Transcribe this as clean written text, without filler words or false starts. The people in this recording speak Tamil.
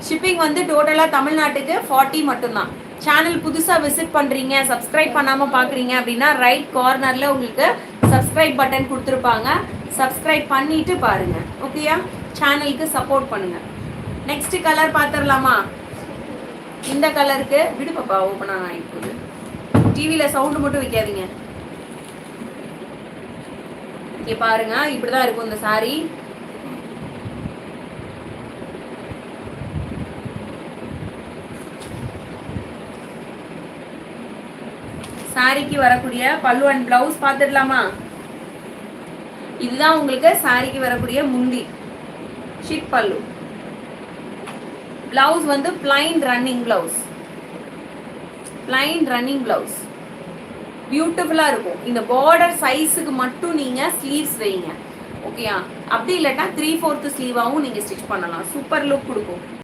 ஷிப்பிங் வந்து டோட்டலாக தமிழ்நாட்டுக்கு 40 மட்டும்தான். சேனல் புதுசாக விசிட் பண்ணுறீங்க, சப்ஸ்கிரைப் பண்ணாமல் பார்க்குறீங்க அப்படின்னா ரைட் கார்னரில் உங்களுக்கு சப்ஸ்கிரைப் பட்டன் கொடுத்துருப்பாங்க. சப்ஸ்கிரைப் பண்ணிட்டு பாருங்க. ஓகேயா? சேனலுக்கு சப்போர்ட் பண்ணுங்க. நெக்ஸ்ட் கலர் பார்த்துடலாமா? இந்த கலருக்கு விடு பாப்பா, ஓப்பன் ஆகிப்போகுது. டிவியில் சவுண்டு மட்டும் வைக்காதீங்க. இங்கே பாருங்க, இப்படிதான் இருக்கும் இந்த சாரி. சாரிக்கு வரக்கூடிய பல்லு அண்ட் பிளவுஸ் பார்த்துடலாமா? இதுதான் உங்களுக்கு சாரிக்கு வரக்கூடிய முந்தி, ஷிட் பல்லு. பிளவுஸ் வந்து plain running blouse, plain running blouse. பியூட்டிஃபுல்லா இருக்கும். இந்த பார்டர் சைஸுக்கு மட்டும் நீங்க ஸ்லீவ்ஸ் வைங்க. ஓகேயா? அப்படி இல்லாட்டா 3/4 ஸ்லீவாவும் நீங்க ஸ்டிச் பண்ணலாம். சூப்பர் லுக் கொடுக்கும்.